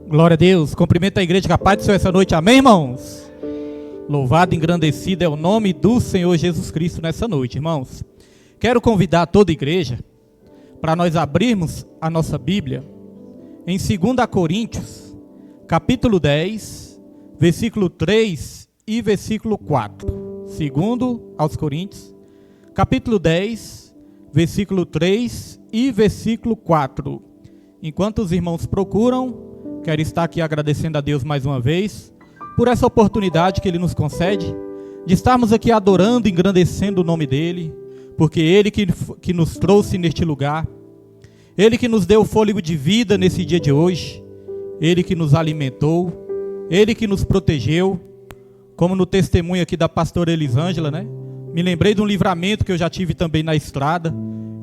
Glória a Deus. Cumprimento a igreja com a paz do Senhor essa noite. Amém, irmãos? Louvado e engrandecido é o nome do Senhor Jesus Cristo nessa noite, irmãos. Quero convidar toda a igreja para nós abrirmos a nossa Bíblia em 2 Coríntios, capítulo 10, versículo 3 e versículo 4. 2 aos Coríntios, capítulo 10, versículo 3 e versículo 4. Enquanto os irmãos procuram, quero estar aqui agradecendo a Deus mais uma vez por essa oportunidade que Ele nos concede de estarmos aqui adorando e engrandecendo o nome dEle, porque Ele que nos trouxe neste lugar, Ele que nos deu o fôlego de vida nesse dia de hoje, Ele que nos alimentou, Ele que nos protegeu, como no testemunho aqui da pastora Elisângela, né? Me lembrei de um livramento que eu já tive também na estrada.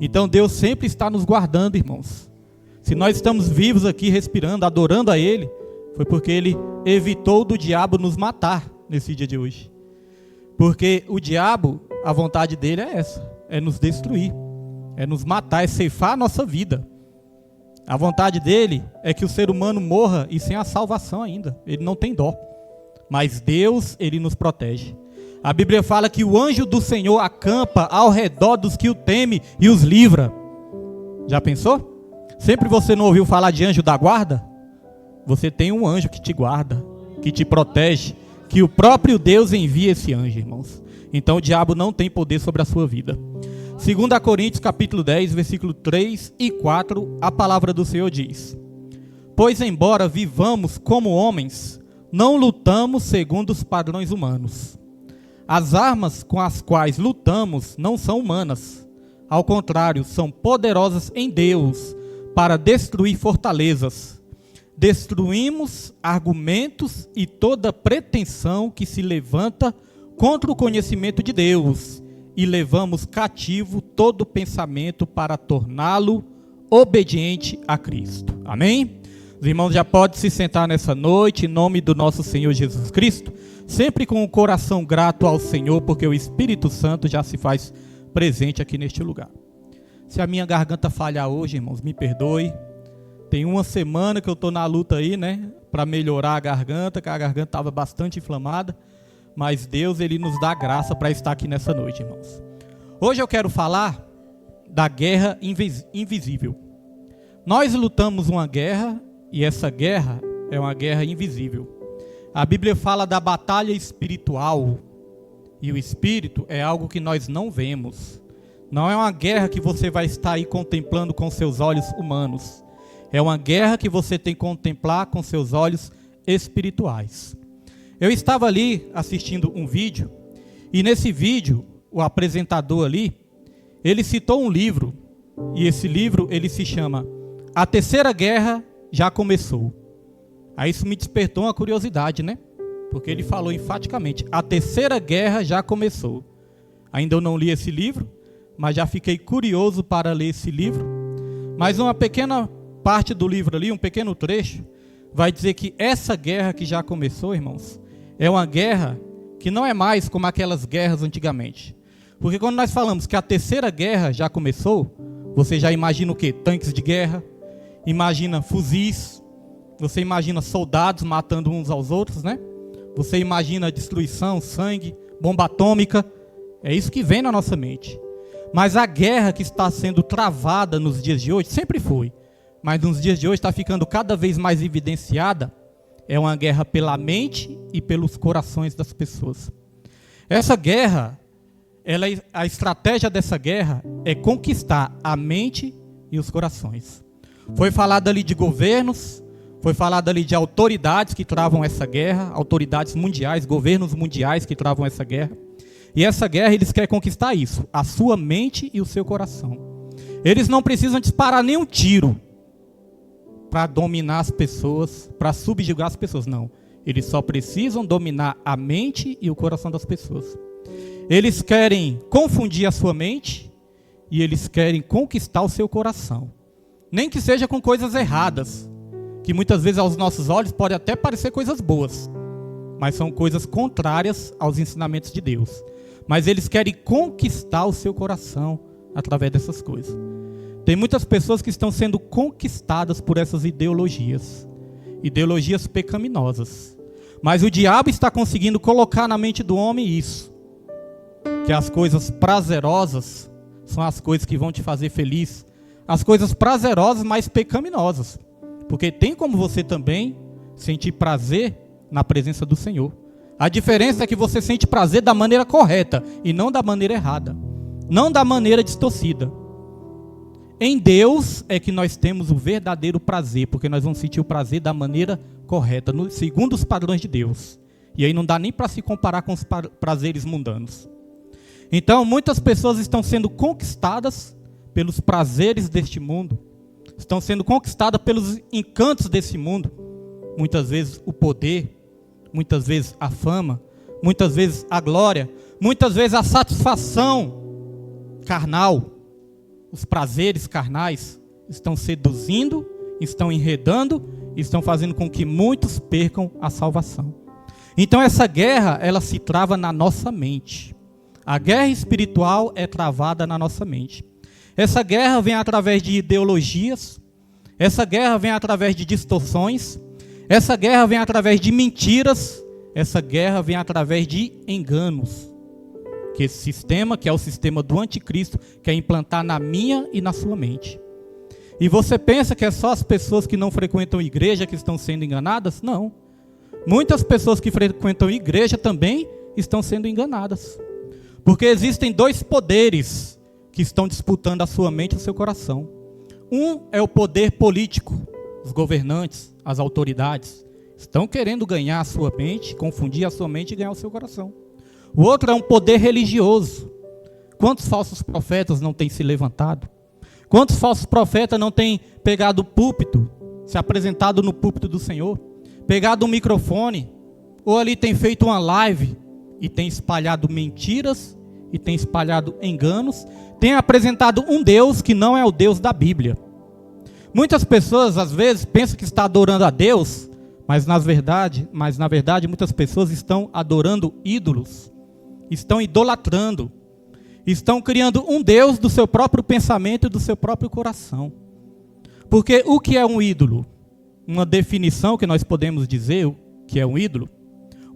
Então Deus sempre está nos guardando, irmãos. Se nós estamos vivos aqui, respirando, adorando a Ele, foi porque Ele evitou do diabo nos matar nesse dia de hoje. Porque o diabo, a vontade dele é essa, é nos destruir, é nos matar, é ceifar a nossa vida. A vontade dele é que o ser humano morra e sem a salvação ainda. Ele não tem dó. Mas Deus, Ele nos protege. A Bíblia fala que o anjo do Senhor acampa ao redor dos que o temem e os livra. Já pensou? Sempre você não ouviu falar de anjo da guarda? Você tem um anjo que te guarda, que te protege, que o próprio Deus envia esse anjo, irmãos. Então o diabo não tem poder sobre a sua vida. 2 Coríntios capítulo 10, versículo 3 e 4, a palavra do Senhor diz: Pois embora vivamos como homens, não lutamos segundo os padrões humanos. As armas com as quais lutamos não são humanas. Ao contrário, são poderosas em Deus para destruir fortalezas. Destruímos argumentos e toda pretensão que se levanta contra o conhecimento de Deus e levamos cativo todo pensamento para torná-lo obediente a Cristo. Amém? Os irmãos já podem se sentar nessa noite, em nome do nosso Senhor Jesus Cristo, sempre com o coração grato ao Senhor, porque o Espírito Santo já se faz presente aqui neste lugar. Se a minha garganta falhar hoje, irmãos, me perdoe. Tem uma semana que eu estou na luta aí, né, para melhorar a garganta, que a garganta estava bastante inflamada, mas Deus, Ele nos dá graça para estar aqui nessa noite, irmãos. Hoje eu quero falar da guerra invisível. Nós lutamos uma guerra, e essa guerra é uma guerra invisível. A Bíblia fala da batalha espiritual, e o espírito é algo que nós não vemos. Não é uma guerra que você vai estar aí contemplando com seus olhos humanos. É uma guerra que você tem que contemplar com seus olhos espirituais. Eu estava ali assistindo um vídeo, e nesse vídeo, o apresentador ali, ele citou um livro, e esse livro ele se chama A Terceira Guerra Já Começou. Aí isso me despertou uma curiosidade, né? Porque ele falou enfaticamente, a terceira guerra já começou. Ainda eu não li esse livro, mas já fiquei curioso para ler esse livro. Mas uma pequena parte do livro ali, um pequeno trecho, vai dizer que essa guerra que já começou, irmãos, é uma guerra que não é mais como aquelas guerras antigamente. Porque quando nós falamos que a terceira guerra já começou, você já imagina o quê? Tanques de guerra, imagina fuzis, você imagina soldados matando uns aos outros, né? Você imagina destruição, sangue, bomba atômica. É isso que vem na nossa mente. Mas a guerra que está sendo travada nos dias de hoje, sempre foi, mas nos dias de hoje está ficando cada vez mais evidenciada, é uma guerra pela mente e pelos corações das pessoas. Essa guerra, a estratégia dessa guerra é conquistar a mente e os corações. Foi falado ali de governos, foi falado ali de autoridades que travam essa guerra, autoridades mundiais, governos mundiais que travam essa guerra. E essa guerra eles querem conquistar isso, a sua mente e o seu coração. Eles não precisam disparar nenhum tiro para dominar as pessoas, para subjugar as pessoas, não. Eles só precisam dominar a mente e o coração das pessoas. Eles querem confundir a sua mente e eles querem conquistar o seu coração. Nem que seja com coisas erradas, que muitas vezes aos nossos olhos podem até parecer coisas boas, mas são coisas contrárias aos ensinamentos de Deus. Mas eles querem conquistar o seu coração através dessas coisas. Tem muitas pessoas que estão sendo conquistadas por essas ideologias pecaminosas. Mas o diabo está conseguindo colocar na mente do homem isso, que as coisas prazerosas são as coisas que vão te fazer feliz. As coisas prazerosas, mas pecaminosas. Porque tem como você também sentir prazer na presença do Senhor. A diferença é que você sente prazer da maneira correta e não da maneira errada. Não da maneira distorcida. Em Deus é que nós temos o verdadeiro prazer, porque nós vamos sentir o prazer da maneira correta, segundo os padrões de Deus. E aí não dá nem para se comparar com os prazeres mundanos. Então, muitas pessoas estão sendo conquistadas pelos prazeres deste mundo, estão sendo conquistadas pelos encantos desse mundo. Muitas vezes o poder, muitas vezes a fama, muitas vezes a glória, muitas vezes a satisfação carnal. Os prazeres carnais estão seduzindo, estão enredando, estão fazendo com que muitos percam a salvação. Então essa guerra, ela se trava na nossa mente. A guerra espiritual é travada na nossa mente. Essa guerra vem através de ideologias, essa guerra vem através de distorções, essa guerra vem através de mentiras, essa guerra vem através de enganos. Que esse sistema, que é o sistema do anticristo, quer implantar na minha e na sua mente. E você pensa que é só as pessoas que não frequentam igreja que estão sendo enganadas? Não. Muitas pessoas que frequentam igreja também estão sendo enganadas. Porque existem dois poderes que estão disputando a sua mente e o seu coração. Um é o poder político. Os governantes, as autoridades, estão querendo ganhar a sua mente, confundir a sua mente e ganhar o seu coração. O outro é um poder religioso. Quantos falsos profetas não têm se levantado? Quantos falsos profetas não têm pegado o púlpito, se apresentado no púlpito do Senhor, pegado um microfone, ou ali tem feito uma live e tem espalhado mentiras e tem espalhado enganos, tem apresentado um Deus que não é o Deus da Bíblia. Muitas pessoas às vezes pensam que está adorando a Deus, mas na verdade muitas pessoas estão adorando ídolos, estão idolatrando, estão criando um Deus do seu próprio pensamento e do seu próprio coração. Porque o que é um ídolo? Uma definição que nós podemos dizer o que é um ídolo.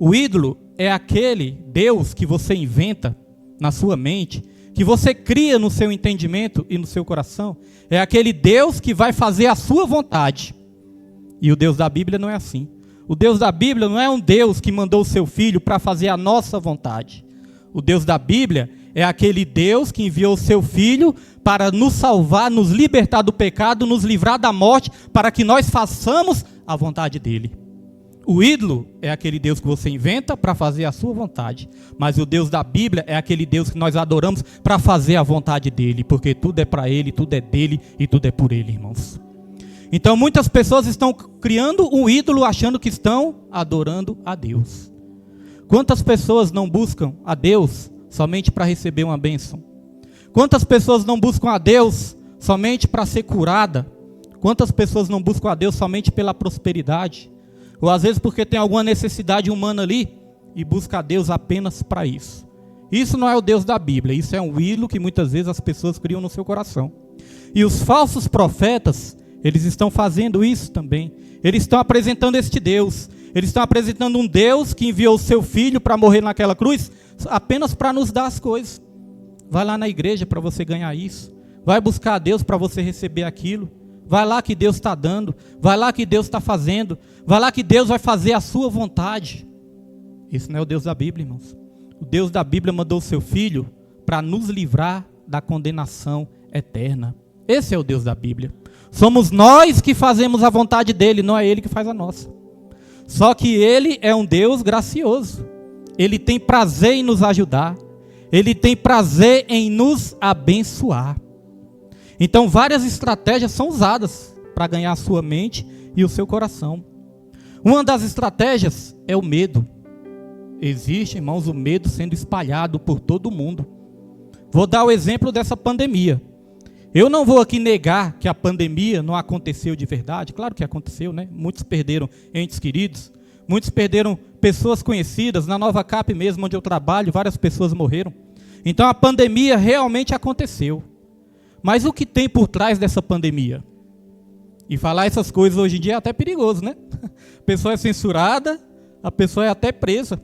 O ídolo é aquele Deus que você inventa na sua mente, que você cria no seu entendimento e no seu coração. É aquele Deus que vai fazer a sua vontade. E o Deus da Bíblia não é assim. O Deus da Bíblia não é um Deus que mandou o seu Filho para fazer a nossa vontade. O Deus da Bíblia é aquele Deus que enviou o seu Filho para nos salvar, nos libertar do pecado, nos livrar da morte, para que nós façamos a vontade dele. O ídolo é aquele Deus que você inventa para fazer a sua vontade. Mas o Deus da Bíblia é aquele Deus que nós adoramos para fazer a vontade dele. Porque tudo é para ele, tudo é dele e tudo é por ele, irmãos. Então muitas pessoas estão criando um ídolo achando que estão adorando a Deus. Quantas pessoas não buscam a Deus somente para receber uma bênção? Quantas pessoas não buscam a Deus somente para ser curada? Quantas pessoas não buscam a Deus somente pela prosperidade? Ou às vezes porque tem alguma necessidade humana ali e busca a Deus apenas para isso. Isso não é o Deus da Bíblia, isso é um ídolo que muitas vezes as pessoas criam no seu coração. E os falsos profetas, eles estão fazendo isso também. Eles estão apresentando este Deus. Eles estão apresentando um Deus que enviou o seu Filho para morrer naquela cruz apenas para nos dar as coisas. Vai lá na igreja para você ganhar isso. Vai buscar a Deus para você receber aquilo. Vai lá que Deus está dando. Vai lá que Deus está fazendo. Vai lá que Deus vai fazer a sua vontade. Esse não é o Deus da Bíblia, irmãos. O Deus da Bíblia mandou o seu Filho para nos livrar da condenação eterna. Esse é o Deus da Bíblia. Somos nós que fazemos a vontade dele, não é ele que faz a nossa. Só que ele é um Deus gracioso. Ele tem prazer em nos ajudar. Ele tem prazer em nos abençoar. Então várias estratégias são usadas para ganhar a sua mente e o seu coração. Uma das estratégias é o medo. Existe, irmãos, o medo sendo espalhado por todo mundo. Vou dar o exemplo dessa pandemia. Eu não vou aqui negar que a pandemia não aconteceu de verdade. Claro que aconteceu, né? Muitos perderam entes queridos. Muitos perderam pessoas conhecidas. Na Nova Cap mesmo, onde eu trabalho, várias pessoas morreram. Então a pandemia realmente aconteceu. Mas o que tem por trás dessa pandemia? E falar essas coisas hoje em dia é até perigoso, né? A pessoa é censurada, a pessoa é até presa.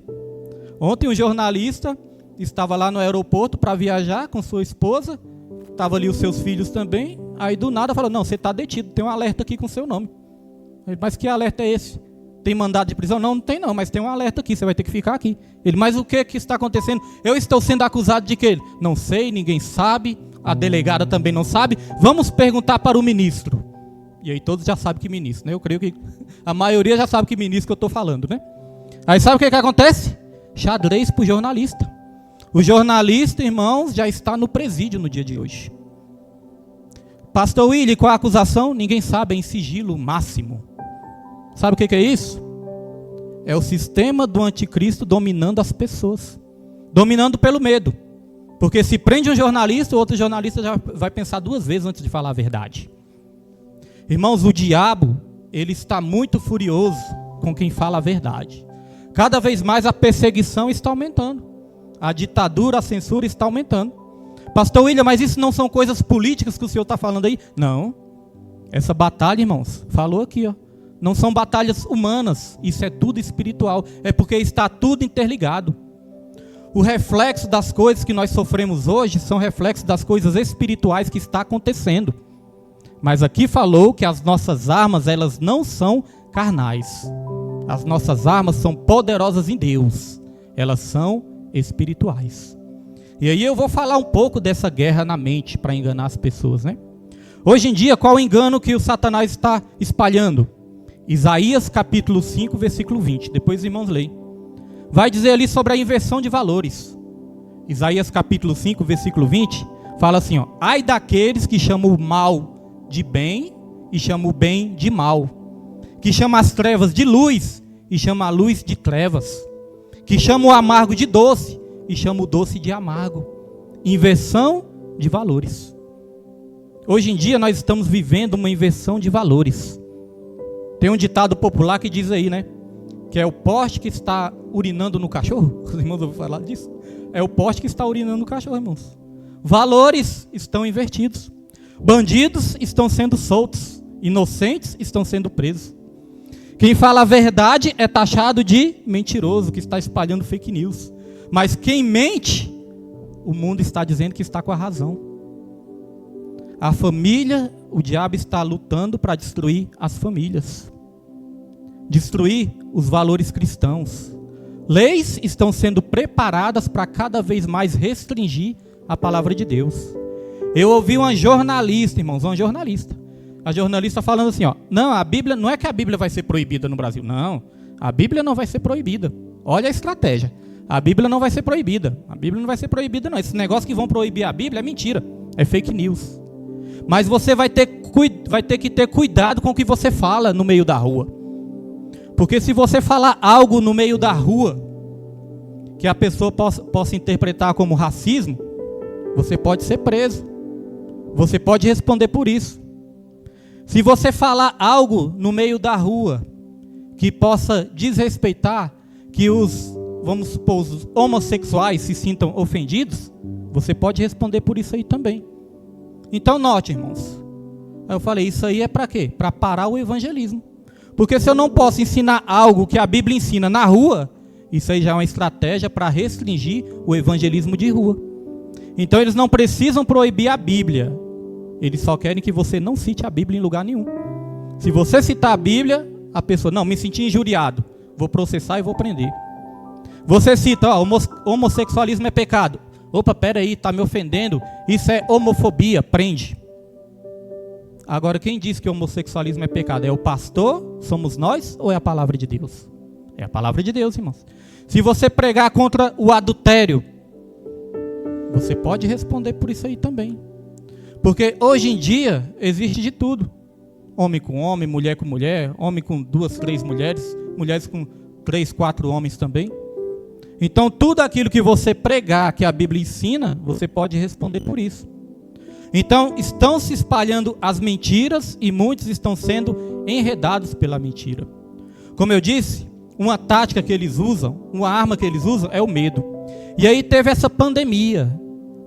Ontem um jornalista estava lá no aeroporto para viajar com sua esposa, estava ali os seus filhos também, aí do nada falou, não, você está detido, tem um alerta aqui com seu nome. Ele, mas que alerta é esse? Tem mandado de prisão? Não, não tem não, mas tem um alerta aqui, você vai ter que ficar aqui. Ele, mas o que está acontecendo? Eu estou sendo acusado de quê? Não sei, ninguém sabe, a delegada também não sabe, vamos perguntar para o ministro. E aí todos já sabem que ministro, né? Eu creio que a maioria já sabe que ministro que eu estou falando, né? Aí sabe o que acontece? Xadrez para o jornalista. O jornalista, irmãos, já está no presídio no dia de hoje. Pastor Willy, qual a acusação? Ninguém sabe, é em sigilo máximo. Sabe o que é isso? É o sistema do anticristo dominando as pessoas. Dominando pelo medo. Porque se prende um jornalista, o outro jornalista já vai pensar duas vezes antes de falar a verdade. Irmãos, o diabo, ele está muito furioso com quem fala a verdade. Cada vez mais a perseguição está aumentando. A ditadura, a censura está aumentando. Pastor William, mas isso não são coisas políticas que o senhor está falando aí? Não. Essa batalha, irmãos, falou aqui, ó. Não são batalhas humanas. Isso é tudo espiritual. É porque está tudo interligado. O reflexo das coisas que nós sofremos hoje são reflexos das coisas espirituais que está acontecendo. Mas aqui falou que as nossas armas, elas não são carnais. As nossas armas são poderosas em Deus. Elas são espirituais. E aí eu vou falar um pouco dessa guerra na mente para enganar as pessoas, né? Hoje em dia, qual o engano que o Satanás está espalhando? Isaías capítulo 5, versículo 20. Depois os irmãos leem. Vai dizer ali sobre a inversão de valores. Isaías capítulo 5, versículo 20. Fala assim, ó. Ai daqueles que chamam o mal de bem e chama o bem de mal, que chama as trevas de luz e chama a luz de trevas, que chama o amargo de doce e chama o doce de amargo. Inversão de valores. Hoje em dia nós estamos vivendo uma inversão de valores. Tem um ditado popular que diz aí, né? Que é o poste que está urinando no cachorro. Os irmãos ouviram falar disso? É o poste que está urinando no cachorro, irmãos. Valores estão invertidos. Bandidos estão sendo soltos, inocentes estão sendo presos. Quem fala a verdade é taxado de mentiroso, que está espalhando fake news. Mas quem mente, o mundo está dizendo que está com a razão. A família, o diabo está lutando para destruir as famílias. Destruir os valores cristãos. Leis estão sendo preparadas para cada vez mais restringir a palavra de Deus. Eu ouvi uma jornalista, irmãos, uma jornalista. A jornalista falando assim, ó, não, a Bíblia, não é que a Bíblia vai ser proibida no Brasil, não. A Bíblia não vai ser proibida. Olha a estratégia. A Bíblia não vai ser proibida. A Bíblia não vai ser proibida, não. Esse negócio que vão proibir a Bíblia é mentira. É fake news. Mas você vai ter que ter cuidado com o que você fala no meio da rua. Porque se você falar algo no meio da rua que a pessoa possa interpretar como racismo, você pode ser preso. Você pode responder por isso. Se você falar algo no meio da rua que possa desrespeitar, que os homossexuais se sintam ofendidos, você pode responder por isso aí também. Então note, irmãos. Aí eu falei, isso aí é para quê? Para parar o evangelismo. Porque se eu não posso ensinar algo que a Bíblia ensina na rua, isso aí já é uma estratégia para restringir o evangelismo de rua. Então eles não precisam proibir a Bíblia. Eles só querem que você não cite a Bíblia em lugar nenhum. Se você citar a Bíblia, a pessoa, não, me senti injuriado, vou processar e vou prender. Você cita, ó, homossexualismo é pecado. Opa, peraí, está me ofendendo, isso é homofobia, prende. Agora, quem diz que homossexualismo é pecado? É o pastor, somos nós, ou é a palavra de Deus? É a palavra de Deus, irmãos. Se você pregar contra o adultério, você pode responder por isso aí também. Porque hoje em dia existe de tudo. Homem com homem, mulher com mulher, homem com 2, 3 mulheres, mulheres com 3, 4 homens também. Então tudo aquilo que você pregar, que a Bíblia ensina, você pode responder por isso. Então estão se espalhando as mentiras e muitos estão sendo enredados pela mentira. Como eu disse, uma tática que eles usam, uma arma que eles usam é o medo. E aí teve essa pandemia.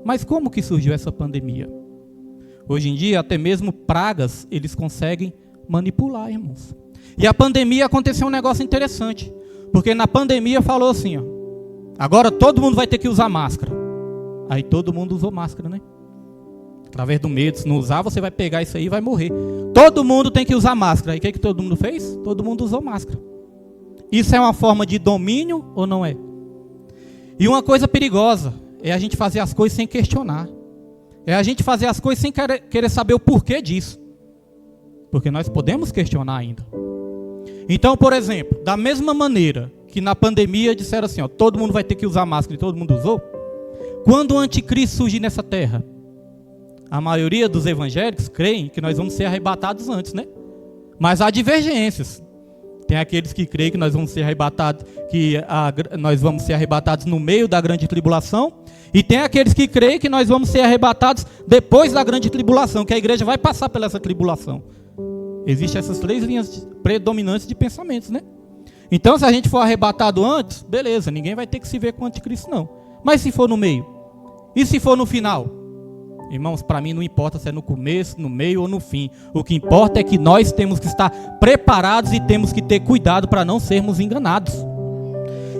Mas como que surgiu essa pandemia? Hoje em dia, até mesmo pragas, eles conseguem manipular, irmãos. E a pandemia aconteceu um negócio interessante. Porque na pandemia falou assim, ó, agora todo mundo vai ter que usar máscara. Aí todo mundo usou máscara, né? Através do medo, se não usar, você vai pegar isso aí e vai morrer. Todo mundo tem que usar máscara. Aí o que todo mundo fez? Todo mundo usou máscara. Isso é uma forma de domínio ou não é? E uma coisa perigosa é a gente fazer as coisas sem questionar. É a gente fazer as coisas sem querer saber o porquê disso. Porque nós podemos questionar ainda. Então, por exemplo, da mesma maneira que na pandemia disseram assim, ó, todo mundo vai ter que usar máscara e todo mundo usou, quando o anticristo surgir nessa terra, a maioria dos evangélicos creem que nós vamos ser arrebatados antes, né? Mas há divergências. Tem aqueles que creem que nós vamos ser arrebatados, nós vamos ser arrebatados no meio da grande tribulação, e tem aqueles que creem que nós vamos ser arrebatados depois da grande tribulação, que a igreja vai passar pela essa tribulação. Existem essas três linhas predominantes de pensamentos, né? Então, se a gente for arrebatado antes, beleza, ninguém vai ter que se ver com o anticristo, não. Mas se for no meio? E se for no final? Irmãos, para mim não importa se é no começo, no meio ou no fim. O que importa é que nós temos que estar preparados e temos que ter cuidado para não sermos enganados.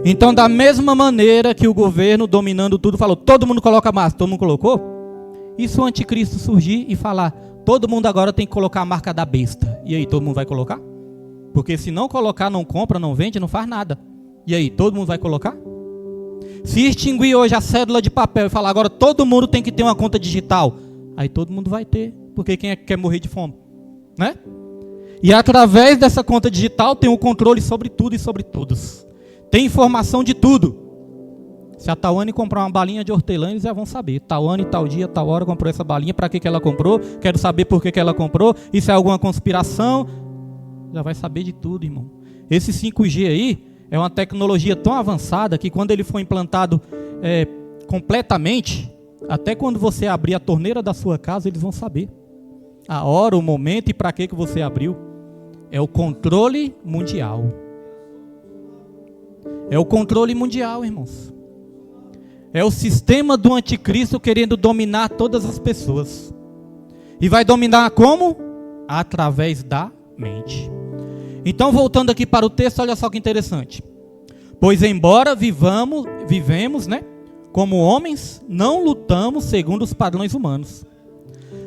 Então, da mesma maneira que o governo, dominando tudo, falou, todo mundo coloca máscara, todo mundo colocou? E se o anticristo surgir e falar, todo mundo agora tem que colocar a marca da besta? E aí, todo mundo vai colocar? Porque se não colocar, não compra, não vende, não faz nada. E aí, todo mundo vai colocar? Se extinguir hoje a cédula de papel e falar agora todo mundo tem que ter uma conta digital, aí todo mundo vai ter, porque quem é que quer morrer de fome? Né? E através dessa conta digital tem o controle sobre tudo e sobre todos. Tem informação de tudo. Se a Tawane comprar uma balinha de hortelã, eles já vão saber. Tawane, tal dia, tal hora comprou essa balinha, para que ela comprou, quero saber por que ela comprou, isso é alguma conspiração, já vai saber de tudo, irmão. Esse 5G aí é uma tecnologia tão avançada que quando ele for implantado completamente, até quando você abrir a torneira da sua casa, eles vão saber a hora, o momento e para que você abriu. É o controle mundial. É o controle mundial, irmãos. É o sistema do anticristo querendo dominar todas as pessoas. E vai dominar como? Através da mente. Então, voltando aqui para o texto, olha só que interessante. Pois embora vivemos, né, como homens, não lutamos segundo os padrões humanos.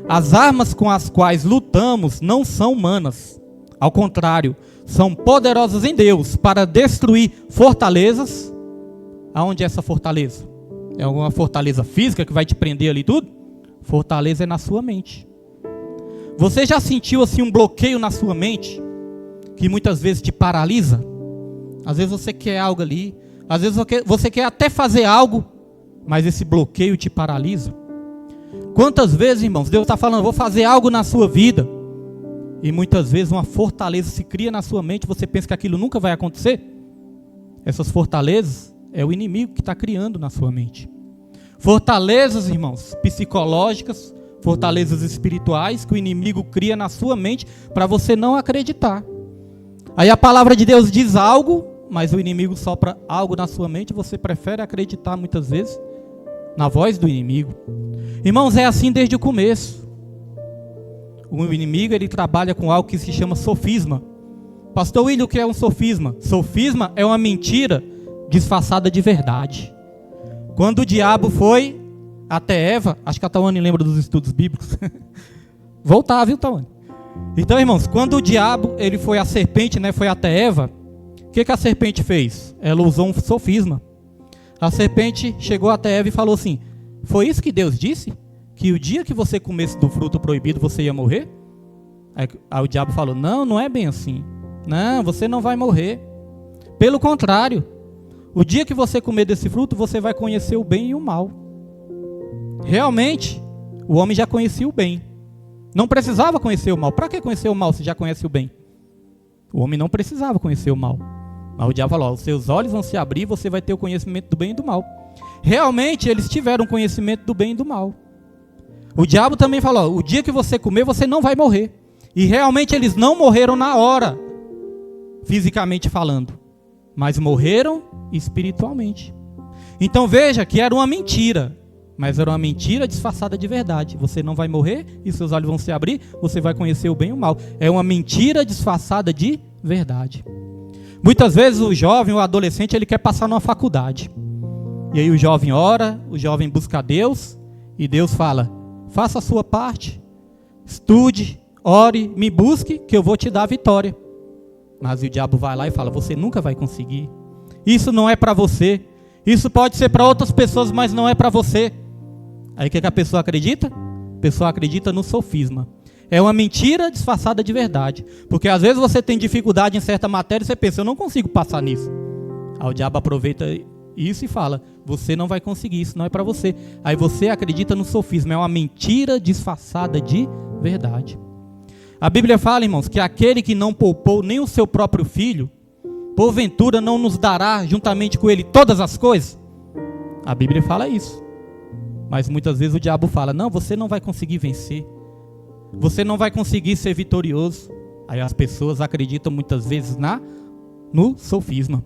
As armas com as quais lutamos não são humanas. Ao contrário, são poderosas em Deus para destruir fortalezas. Aonde é essa fortaleza? É alguma fortaleza física que vai te prender ali tudo? Fortaleza é na sua mente. Você já sentiu assim um bloqueio na sua mente? Que muitas vezes te paralisa? Às vezes você quer algo ali, às vezes você quer até fazer algo, mas esse bloqueio te paralisa. Quantas vezes, irmãos, Deus está falando, vou fazer algo na sua vida, e muitas vezes uma fortaleza se cria na sua mente, você pensa que aquilo nunca vai acontecer? Essas fortalezas é o inimigo que está criando na sua mente. Fortalezas, irmãos, psicológicas, fortalezas espirituais que o inimigo cria na sua mente para você não acreditar. Aí a palavra de Deus diz algo, mas o inimigo sopra algo na sua mente, você prefere acreditar muitas vezes na voz do inimigo. Irmãos, é assim desde o começo. O inimigo, ele trabalha com algo que se chama sofisma. Pastor William, o que é um sofisma? Sofisma é uma mentira disfarçada de verdade. Quando o diabo foi até Eva, acho que a Tawane lembra dos estudos bíblicos. Voltar, viu, Tawane? Então, irmãos, quando o diabo, ele foi a serpente, né, foi até Eva, o que a serpente fez? Ela usou um sofisma. A serpente chegou até Eva e falou assim, foi isso que Deus disse? Que o dia que você comesse do fruto proibido, você ia morrer? Aí o diabo falou, não é bem assim. Não, você não vai morrer. Pelo contrário, o dia que você comer desse fruto, você vai conhecer o bem e o mal. Realmente, o homem já conhecia o bem. Não precisava conhecer o mal. Para que conhecer o mal se já conhece o bem? O homem não precisava conhecer o mal. Mas o diabo falou, os seus olhos vão se abrir e você vai ter o conhecimento do bem e do mal. Realmente, eles tiveram conhecimento do bem e do mal. O diabo também falou, o dia que você comer, você não vai morrer. E realmente eles não morreram na hora, fisicamente falando. Mas morreram espiritualmente. Então veja que era uma mentira. Mas era uma mentira disfarçada de verdade. Você não vai morrer e seus olhos vão se abrir, você vai conhecer o bem e o mal. É uma mentira disfarçada de verdade. Muitas vezes o jovem, o adolescente, ele quer passar numa faculdade. E aí o jovem ora, o jovem busca a Deus, e Deus fala: faça a sua parte, estude, ore, me busque, que eu vou te dar a vitória. Mas o diabo vai lá e fala: você nunca vai conseguir. Isso não é para você. Isso pode ser para outras pessoas, mas não é para você. Aí o que a pessoa acredita? A pessoa acredita no sofisma. É uma mentira disfarçada de verdade. Porque às vezes você tem dificuldade em certa matéria e você pensa: eu não consigo passar nisso. Aí o diabo aproveita isso e fala: você não vai conseguir, isso não é para você. Aí você acredita no sofisma. É uma mentira disfarçada de verdade. A Bíblia fala, irmãos, que aquele que não poupou nem o seu próprio filho, porventura não nos dará juntamente com ele todas as coisas? A Bíblia fala isso. Mas muitas vezes o diabo fala: não, você não vai conseguir vencer. Você não vai conseguir ser vitorioso. Aí as pessoas acreditam muitas vezes no sofisma.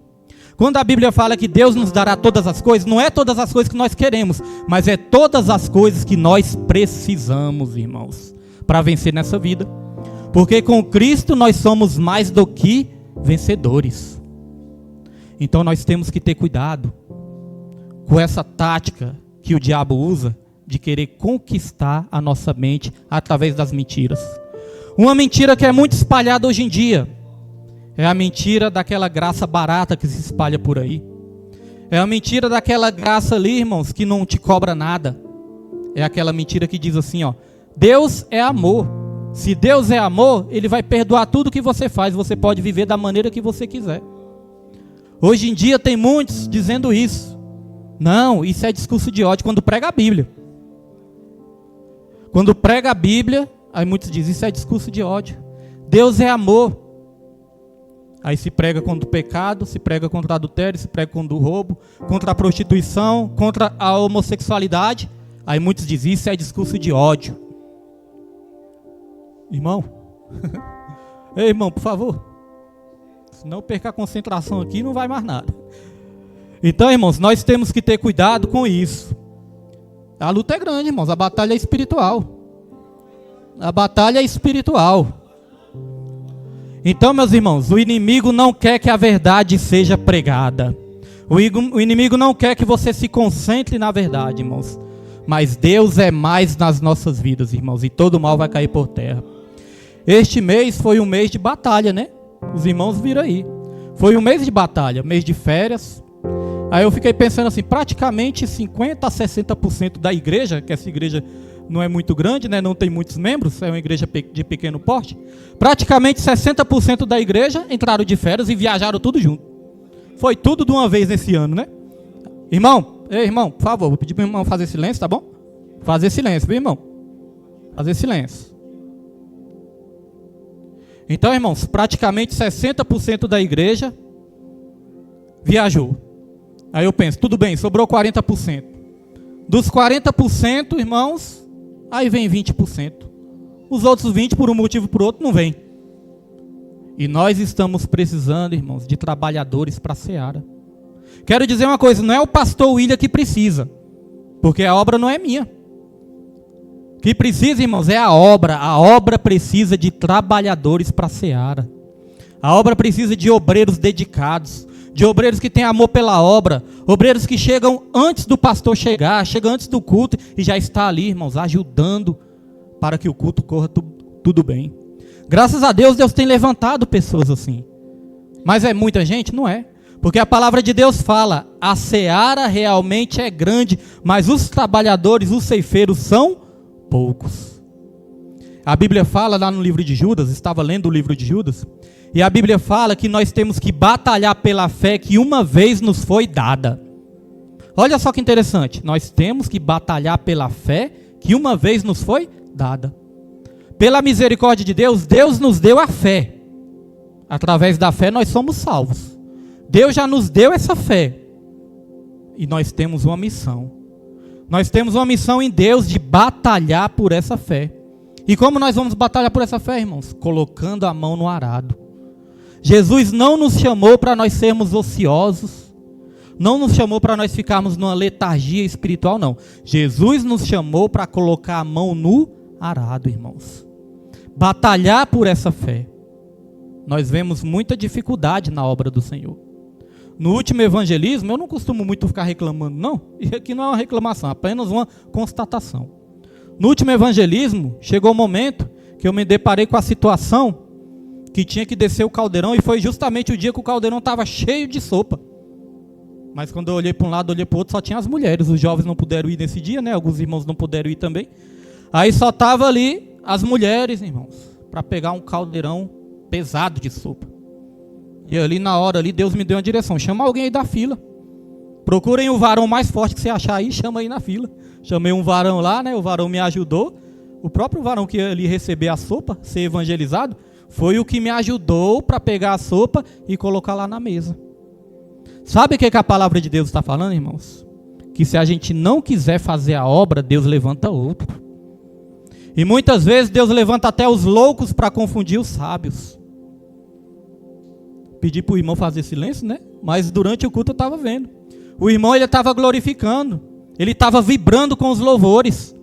Quando a Bíblia fala que Deus nos dará todas as coisas, não é todas as coisas que nós queremos, mas é todas as coisas que nós precisamos, irmãos, para vencer nessa vida. Porque com Cristo nós somos mais do que vencedores. Então nós temos que ter cuidado com essa tática que o diabo usa de querer conquistar a nossa mente através das mentiras. Uma mentira que é muito espalhada hoje em dia é a mentira daquela graça barata que se espalha por aí. É a mentira daquela graça ali, irmãos, que não te cobra nada. É aquela mentira que diz assim, ó: Deus é amor. Se Deus é amor, Ele vai perdoar tudo que você faz. Você pode viver da maneira que você quiser. Hoje em dia tem muitos dizendo isso. Não, isso é discurso de ódio quando prega a Bíblia. Quando prega a Bíblia, aí muitos dizem: isso é discurso de ódio. Deus é amor. Aí se prega contra o pecado, se prega contra o adultério, se prega contra o roubo, contra a prostituição, contra a homossexualidade. Aí muitos dizem: isso é discurso de ódio. Irmão, ei, irmão, por favor, senão eu perco a concentração aqui e não vai mais nada. Então, irmãos, nós temos que ter cuidado com isso. A luta é grande, irmãos, a batalha é espiritual. A batalha é espiritual. Então, meus irmãos, o inimigo não quer que a verdade seja pregada. O inimigo não quer que você se concentre na verdade, irmãos. Mas Deus é mais nas nossas vidas, irmãos, e todo mal vai cair por terra. Este mês foi um mês de batalha, né? Os irmãos viram aí. Foi um mês de batalha, mês de férias. Aí eu fiquei pensando assim, praticamente 50% a 60% da igreja, que essa igreja não é muito grande, né? Não tem muitos membros, é uma igreja de pequeno porte. Praticamente 60% da igreja entraram de férias e viajaram tudo junto. Foi tudo de uma vez nesse ano, né? Irmão, ei, irmão, por favor, vou pedir para o irmão fazer silêncio, tá bom? Fazer silêncio, viu, irmão? Fazer silêncio. Então, irmãos, praticamente 60% da igreja viajou. Aí eu penso, tudo bem, sobrou 40%. Dos 40%, irmãos, aí vem 20%. Os outros 20%, por um motivo ou por outro, não vem. E nós estamos precisando, irmãos, de trabalhadores para a seara. Quero dizer uma coisa, não é o pastor William que precisa, porque a obra não é minha. O que precisa, irmãos, é a obra precisa de trabalhadores para a seara. A obra precisa de obreiros dedicados, de obreiros que têm amor pela obra, obreiros que chegam antes do pastor chegar, chegam antes do culto e já está ali, irmãos, ajudando para que o culto corra tudo bem. Graças a Deus, Deus tem levantado pessoas assim. Mas é muita gente? Não é. Porque a palavra de Deus fala: a seara realmente é grande, mas os trabalhadores, os ceifeiros são poucos. A Bíblia fala lá no livro de Judas, estava lendo o livro de Judas, e a Bíblia fala que nós temos que batalhar pela fé que uma vez nos foi dada. Olha só que interessante, nós temos que batalhar pela fé que uma vez nos foi dada. Pela misericórdia de Deus, Deus nos deu a fé. Através da fé nós somos salvos. Deus já nos deu essa fé. E nós temos uma missão. Nós temos uma missão em Deus de batalhar por essa fé. E como nós vamos batalhar por essa fé, irmãos? Colocando a mão no arado. Jesus não nos chamou para nós sermos ociosos. não nos chamou para nós ficarmos numa letargia espiritual, não. Jesus nos chamou para colocar a mão no arado, irmãos. Batalhar por essa fé. Nós vemos muita dificuldade na obra do Senhor. No último evangelismo, eu não costumo muito ficar reclamando, não. E aqui não é uma reclamação, apenas uma constatação. No último evangelismo, chegou o momento que eu me deparei com a situação que tinha que descer o caldeirão, e foi justamente o dia que o caldeirão estava cheio de sopa. Mas quando eu olhei para um lado, olhei para o outro, só tinha as mulheres. Os jovens não puderam ir nesse dia, né? Alguns irmãos não puderam ir também. Aí só estava ali as mulheres, irmãos, para pegar um caldeirão pesado de sopa. E ali na hora, ali, Deus me deu uma direção: chama alguém aí da fila. Procurem o varão mais forte que você achar aí, chama aí na fila. Chamei um varão lá, né? O varão me ajudou. O próprio varão que ia ali receber a sopa, ser evangelizado, foi o que me ajudou para pegar a sopa e colocar lá na mesa. Sabe o que a palavra de Deus está falando, irmãos? Que se a gente não quiser fazer a obra, Deus levanta outro. E muitas vezes Deus levanta até os loucos para confundir os sábios. Pedi para o irmão fazer silêncio, né? Mas durante o culto eu estava vendo. O irmão, ele estava glorificando. Ele estava vibrando com os louvores.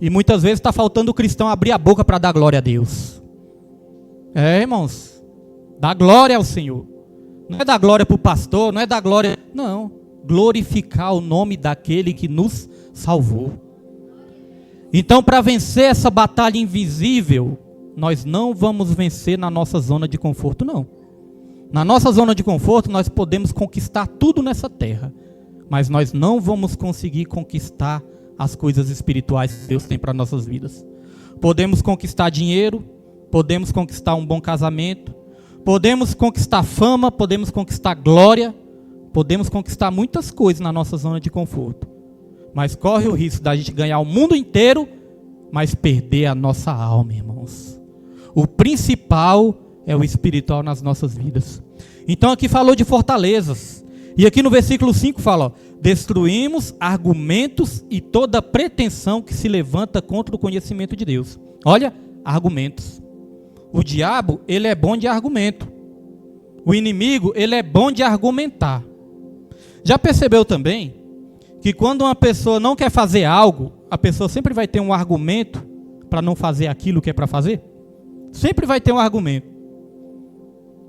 E muitas vezes está faltando o cristão abrir a boca para dar glória a Deus. Irmãos, dá glória ao Senhor. Não é dar glória para o pastor, não é dar glória... Não, glorificar o nome daquele que nos salvou. Então, para vencer essa batalha invisível, nós não vamos vencer na nossa zona de conforto, não. Na nossa zona de conforto, nós podemos conquistar tudo nessa terra, mas nós não vamos conseguir conquistar as coisas espirituais que Deus tem para nossas vidas. Podemos conquistar dinheiro, podemos conquistar um bom casamento, podemos conquistar fama, podemos conquistar glória, podemos conquistar muitas coisas na nossa zona de conforto. Mas corre o risco da gente ganhar o mundo inteiro, mas perder a nossa alma, irmãos. O principal é o espiritual nas nossas vidas. Então aqui falou de fortalezas. E aqui no versículo 5 fala, ó, destruímos argumentos e toda pretensão que se levanta contra o conhecimento de Deus. Olha, argumentos. O diabo, ele é bom de argumento. O inimigo, ele é bom de argumentar. Já percebeu também que quando uma pessoa não quer fazer algo, a pessoa sempre vai ter um argumento para não fazer aquilo que é para fazer? Sempre vai ter um argumento.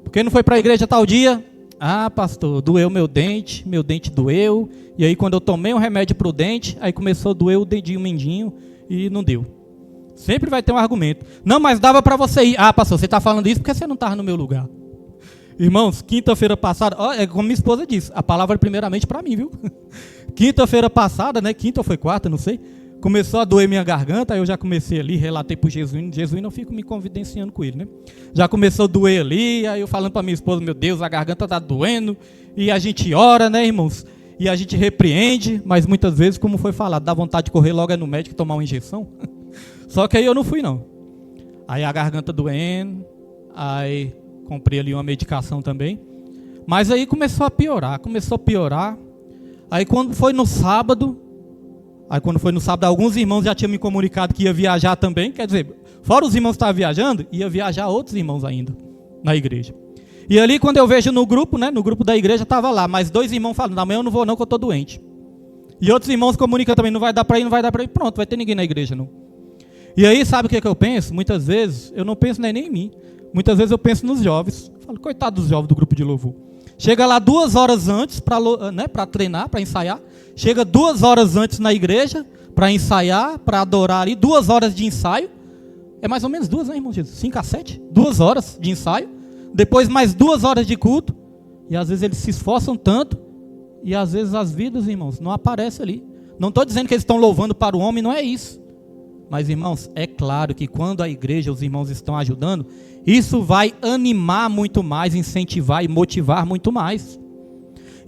Porque não foi para a igreja tal dia? Ah, pastor, doeu meu dente doeu. E aí quando eu tomei um remédio para o dente, aí começou a doer o dedinho mindinho e não deu. Sempre vai ter um argumento. Não, mas dava para você ir. Ah, pastor, você está falando isso porque você não estava no meu lugar. Irmãos, quinta-feira passada, é como minha esposa disse, a palavra é primeiramente para mim, viu? Quinta-feira passada, né? Quinta ou foi quarta, não sei. Começou a doer minha garganta, aí eu já comecei ali, relatei para o Jesuíno. Jesuíno eu fico me confidenciando com ele, né? Já começou a doer ali, aí eu falando para minha esposa, meu Deus, a garganta está doendo. E a gente ora, né, irmãos? E a gente repreende, mas muitas vezes, como foi falado, dá vontade de correr logo no médico e tomar uma injeção. Só que aí eu não fui, não. Aí a garganta doendo, aí comprei ali uma medicação também. Mas aí começou a piorar. Aí quando foi no sábado, alguns irmãos já tinham me comunicado que ia viajar também. Quer dizer, fora os irmãos que estavam viajando, ia viajar outros irmãos ainda na igreja. E ali quando eu vejo no grupo, né, no grupo da igreja, estava lá, mas 2 irmãos falando, amanhã eu não vou não, que eu estou doente. E outros irmãos comunicam também, não vai dar para ir, pronto, vai ter ninguém na igreja não. E aí sabe o que eu penso? Muitas vezes, eu não penso nem em mim. Muitas vezes eu penso nos jovens. Falo, coitado dos jovens do grupo de louvor. Chega lá 2 horas antes para treinar, para ensaiar. Chega 2 horas antes na igreja para ensaiar, para adorar ali. 2 horas de ensaio. É mais ou menos 2, né, irmão Jesus? 5 a 7? 2 horas de ensaio. Depois mais 2 horas de culto. E às vezes eles se esforçam tanto. E às vezes as vidas, irmãos, não aparecem ali. Não estou dizendo que eles estão louvando para o homem, não é isso. Mas, irmãos, é claro que quando a igreja, os irmãos estão ajudando, isso vai animar muito mais, incentivar e motivar muito mais.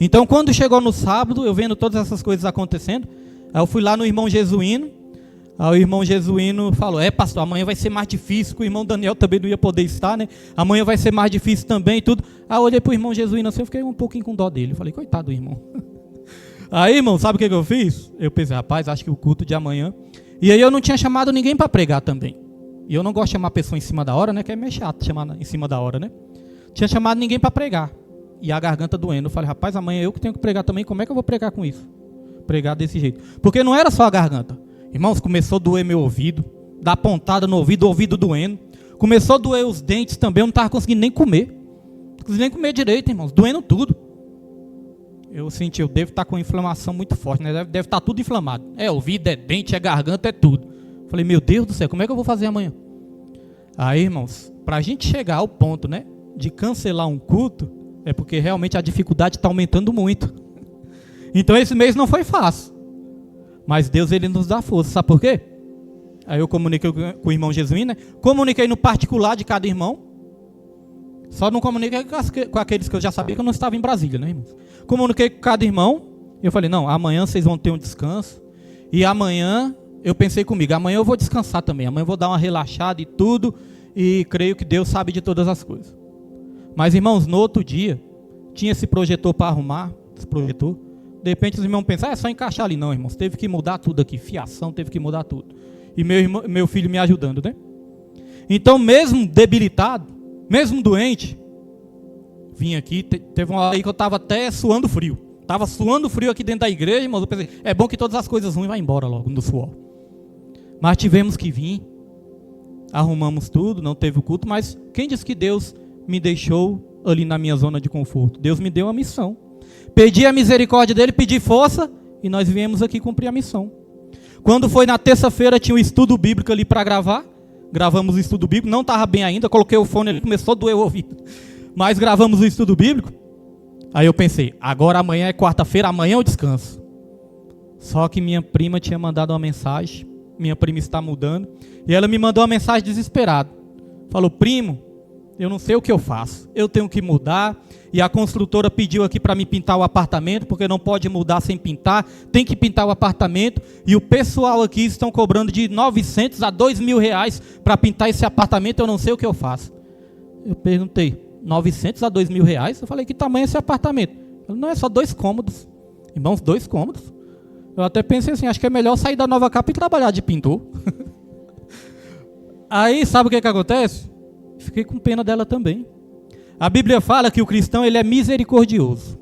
Então, quando chegou no sábado, eu vendo todas essas coisas acontecendo, aí eu fui lá no irmão Jesuíno, aí o irmão Jesuíno falou, pastor, amanhã vai ser mais difícil, que o irmão Daniel também não ia poder estar, né? Amanhã vai ser mais difícil também e tudo. Aí eu olhei para o irmão Jesuíno assim, eu fiquei um pouquinho com dó dele. Eu falei, coitado do irmão. Aí, irmão, sabe o que eu fiz? Eu pensei, rapaz, acho que o culto de amanhã... E aí eu não tinha chamado ninguém para pregar também. E eu não gosto de chamar a pessoa em cima da hora, né? Que é meio chato chamar em cima da hora, né? Tinha chamado ninguém para pregar. e a garganta doendo. Eu falei, rapaz, amanhã eu que tenho que pregar também, como é que eu vou pregar com isso? Pregar desse jeito. Porque não era só a garganta. Irmãos, começou a doer meu ouvido, dar pontada no ouvido, o ouvido doendo. Começou a doer os dentes também, eu não estava conseguindo nem comer. Não conseguia nem comer direito, irmãos, doendo tudo. Eu senti, eu devo estar com inflamação muito forte, né? Deve estar tudo inflamado. É ouvido, é dente, é garganta, é tudo. Falei, meu Deus do céu, como é que eu vou fazer amanhã? Aí, irmãos, para a gente chegar ao ponto, né, de cancelar um culto, é porque realmente a dificuldade está aumentando muito. Então esse mês não foi fácil. Mas Deus, ele nos dá força, sabe por quê? Aí eu comuniquei com o irmão Jesuíno, né? Comuniquei no particular de cada irmão. Só não comuniquei com aqueles que eu já sabia que eu não estava em Brasília, né, irmãos? Comuniquei com cada irmão. Eu falei, não, amanhã vocês vão ter um descanso. E amanhã, eu pensei comigo, amanhã eu vou descansar também. Amanhã eu vou dar uma relaxada e tudo. E creio que Deus sabe de todas as coisas. Mas, irmãos, no outro dia, tinha esse projetor para arrumar, esse projetor. De repente os irmãos pensaram, é só encaixar ali. Não, irmãos, teve que mudar tudo aqui. Fiação, teve que mudar tudo. E meu filho me ajudando, né? Então, mesmo debilitado, mesmo doente, vim aqui, teve uma hora aí que eu estava até suando frio. Estava suando frio aqui dentro da igreja, irmãos. Eu pensei, é bom que todas as coisas ruins vão embora logo no suor. Mas tivemos que vir. Arrumamos tudo, não teve o culto. Mas quem disse que Deus me deixou ali na minha zona de conforto? Deus me deu a missão. Pedi a misericórdia dele, pedi força, e nós viemos aqui cumprir a missão. Quando foi na terça-feira, tinha um estudo bíblico ali para gravar. Gravamos o estudo bíblico, não estava bem ainda, coloquei o fone ali, começou a doer o ouvido. Mas gravamos o estudo bíblico. Aí eu pensei, agora amanhã é quarta-feira, amanhã eu descanso. Só que minha prima tinha mandado uma mensagem, minha prima está mudando, e ela me mandou uma mensagem desesperada. Falou, primo, eu não sei o que eu faço, eu tenho que mudar, e a construtora pediu aqui para me pintar o apartamento, porque não pode mudar sem pintar, tem que pintar o apartamento, e o pessoal aqui estão cobrando de 900 a 2.000 reais para pintar esse apartamento, eu não sei o que eu faço. Eu perguntei, 900 a 2.000 reais? Eu falei, que tamanho é esse apartamento? Ele, não, é só 2 cômodos. Irmãos, 2 cômodos. Eu até pensei assim, acho que é melhor sair da Nova Capa e trabalhar de pintor. Aí, sabe o que acontece? Fiquei com pena dela também. A Bíblia fala que o cristão, ele é misericordioso.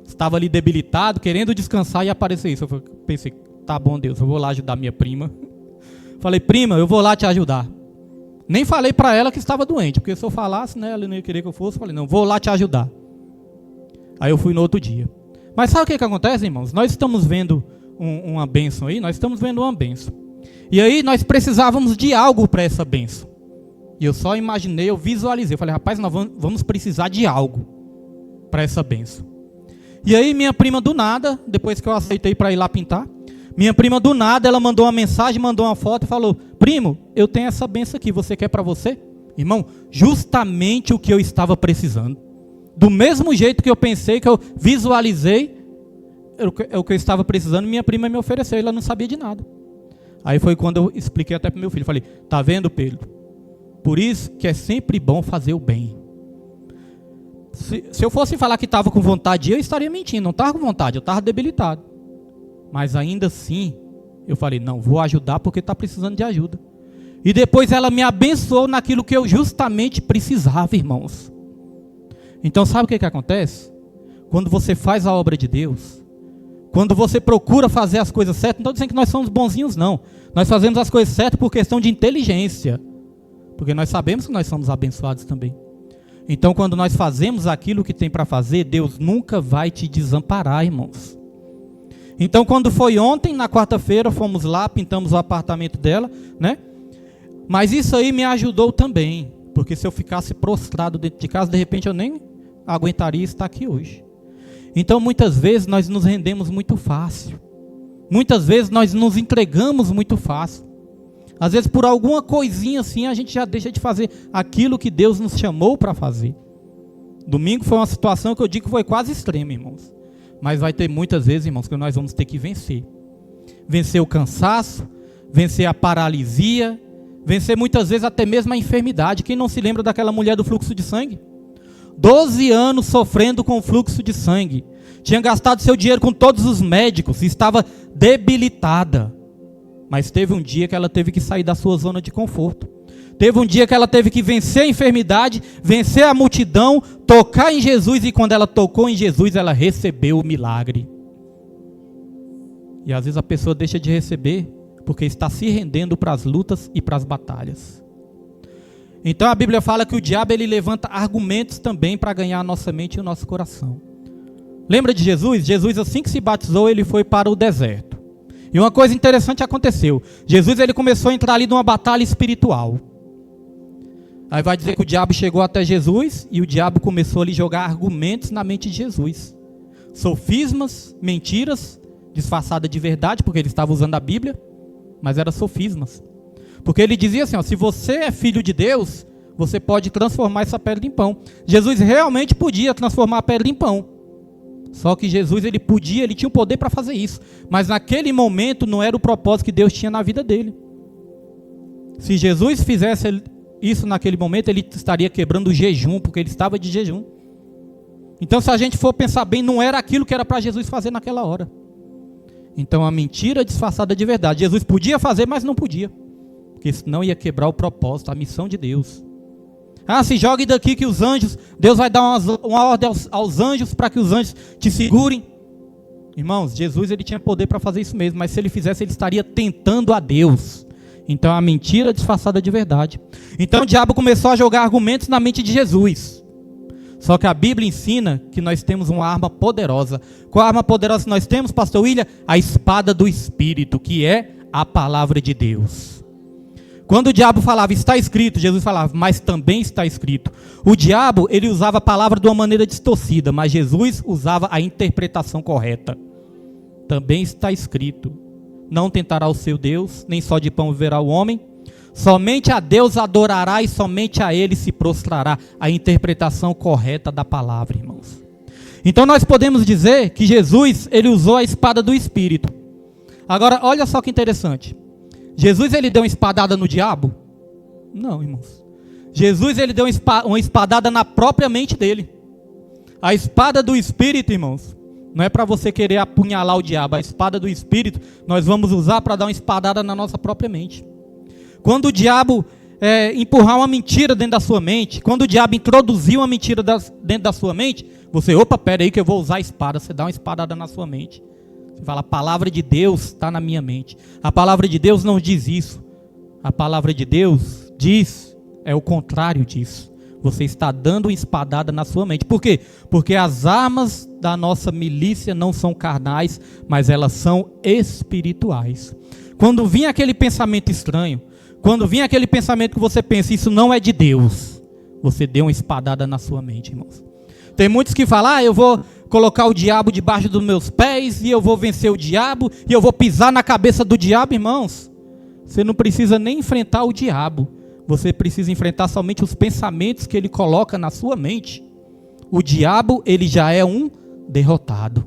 Estava ali debilitado, querendo descansar e apareceu isso. Eu pensei, tá bom Deus, eu vou lá ajudar minha prima. Falei, prima, eu vou lá te ajudar. Nem falei para ela que estava doente, porque se eu falasse, né, ela não ia querer que eu fosse. Falei, não, vou lá te ajudar. Aí eu fui no outro dia. Mas sabe o que acontece, irmãos? Nós estamos vendo uma bênção aí, nós estamos vendo uma bênção. E aí nós precisávamos de algo para essa bênção. E eu só imaginei, eu visualizei. Eu falei, rapaz, nós vamos precisar de algo para essa bênção. E aí minha prima do nada, depois que eu aceitei para ir lá pintar, minha prima do nada, ela mandou uma mensagem, mandou uma foto e falou, primo, eu tenho essa bênção aqui, você quer para você? Irmão, justamente o que eu estava precisando. Do mesmo jeito que eu pensei, que eu visualizei, é o que eu estava precisando, minha prima me ofereceu, ela não sabia de nada. Aí foi quando eu expliquei até para meu filho, falei, tá vendo, Pedro? Por isso que é sempre bom fazer o bem. Se eu fosse falar que estava com vontade, eu estaria mentindo, não estava com vontade, eu estava debilitado. Mas ainda assim, eu falei, não, vou ajudar porque está precisando de ajuda. E depois ela me abençoou naquilo que eu justamente precisava, irmãos. Então sabe o que acontece? Quando você faz a obra de Deus, quando você procura fazer as coisas certas, não estou dizendo que nós somos bonzinhos, não. Nós fazemos as coisas certas por questão de inteligência. Porque nós sabemos que nós somos abençoados também. Então quando nós fazemos aquilo que tem para fazer, Deus nunca vai te desamparar, irmãos. Então quando foi ontem, na quarta-feira, fomos lá, pintamos o apartamento dela, né? Mas isso aí me ajudou também. Porque se eu ficasse prostrado dentro de casa, de repente eu nem aguentaria estar aqui hoje. Então muitas vezes nós nos rendemos muito fácil. Muitas vezes nós nos entregamos muito fácil. Às vezes por alguma coisinha assim a gente já deixa de fazer aquilo que Deus nos chamou para fazer. Domingo foi uma situação que eu digo que foi quase extrema, irmãos. Mas vai ter muitas vezes, irmãos, que nós vamos ter que vencer. Vencer o cansaço, vencer a paralisia, vencer muitas vezes até mesmo a enfermidade. Quem não se lembra daquela mulher do fluxo de sangue? 12 anos sofrendo com o fluxo de sangue. Tinha gastado seu dinheiro com todos os médicos, estava debilitada. Mas teve um dia que ela teve que sair da sua zona de conforto. Teve um dia que ela teve que vencer a enfermidade, vencer a multidão, tocar em Jesus, e quando ela tocou em Jesus, ela recebeu o milagre. E às vezes a pessoa deixa de receber porque está se rendendo para as lutas e para as batalhas. Então a Bíblia fala que o diabo ele levanta argumentos também para ganhar a nossa mente e o nosso coração. Lembra de Jesus? Jesus, assim que se batizou, ele foi para o deserto. E uma coisa interessante aconteceu. Jesus ele começou a entrar ali numa batalha espiritual. Aí vai dizer que o diabo chegou até Jesus e o diabo começou ali a jogar argumentos na mente de Jesus. Sofismas, mentiras, disfarçada de verdade, porque ele estava usando a Bíblia, mas eram sofismas. Porque ele dizia assim, ó, se você é filho de Deus, você pode transformar essa pedra em pão. Jesus realmente podia transformar a pedra em pão. Só que Jesus, ele tinha o poder para fazer isso. Mas naquele momento não era o propósito que Deus tinha na vida dele. Se Jesus fizesse isso naquele momento, ele estaria quebrando o jejum, porque ele estava de jejum. Então se a gente for pensar bem, não era aquilo que era para Jesus fazer naquela hora. Então a mentira disfarçada de verdade. Jesus podia fazer, mas não podia. Porque senão ia quebrar o propósito, a missão de Deus. Ah, se jogue daqui que os anjos, Deus vai dar uma ordem aos anjos para que os anjos te segurem. Irmãos, Jesus ele tinha poder para fazer isso mesmo, mas se ele fizesse, ele estaria tentando a Deus. Então a mentira disfarçada de verdade. Então o diabo começou a jogar argumentos na mente de Jesus. Só que a Bíblia ensina que nós temos uma arma poderosa. Qual arma poderosa nós temos, pastor William? A espada do Espírito, que é a palavra de Deus. Quando o diabo falava, está escrito, Jesus falava, mas também está escrito. O diabo, ele usava a palavra de uma maneira distorcida, mas Jesus usava a interpretação correta. Também está escrito, não tentará o seu Deus, nem só de pão viverá o homem. Somente a Deus adorará e somente a Ele se prostrará. A interpretação correta da palavra, irmãos. Então nós podemos dizer que Jesus, ele usou a espada do Espírito. Agora, olha só que interessante. Jesus, ele deu uma espadada no diabo? Não, irmãos. Jesus, ele deu uma espadada na própria mente dele. A espada do Espírito, irmãos, não é para você querer apunhalar o diabo. A espada do Espírito, nós vamos usar para dar uma espadada na nossa própria mente. Quando o diabo empurrar uma mentira dentro da sua mente, quando o diabo introduzir uma mentira dentro da sua mente, você, opa, pera aí que eu vou usar a espada. Você dá uma espadada na sua mente. Você fala, a palavra de Deus está na minha mente. A palavra de Deus não diz isso. A palavra de Deus diz, é o contrário disso. Você está dando uma espadada na sua mente. Por quê? Porque as armas da nossa milícia não são carnais, mas elas são espirituais. Quando vinha aquele pensamento estranho, quando vinha aquele pensamento que você pensa, isso não é de Deus, você deu uma espadada na sua mente, irmãos. Tem muitos que falam, eu vou colocar o diabo debaixo dos meus pés, e eu vou vencer o diabo, e eu vou pisar na cabeça do diabo, irmãos. Você não precisa nem enfrentar o diabo. Você precisa enfrentar somente os pensamentos que ele coloca na sua mente. O diabo, ele já é um derrotado.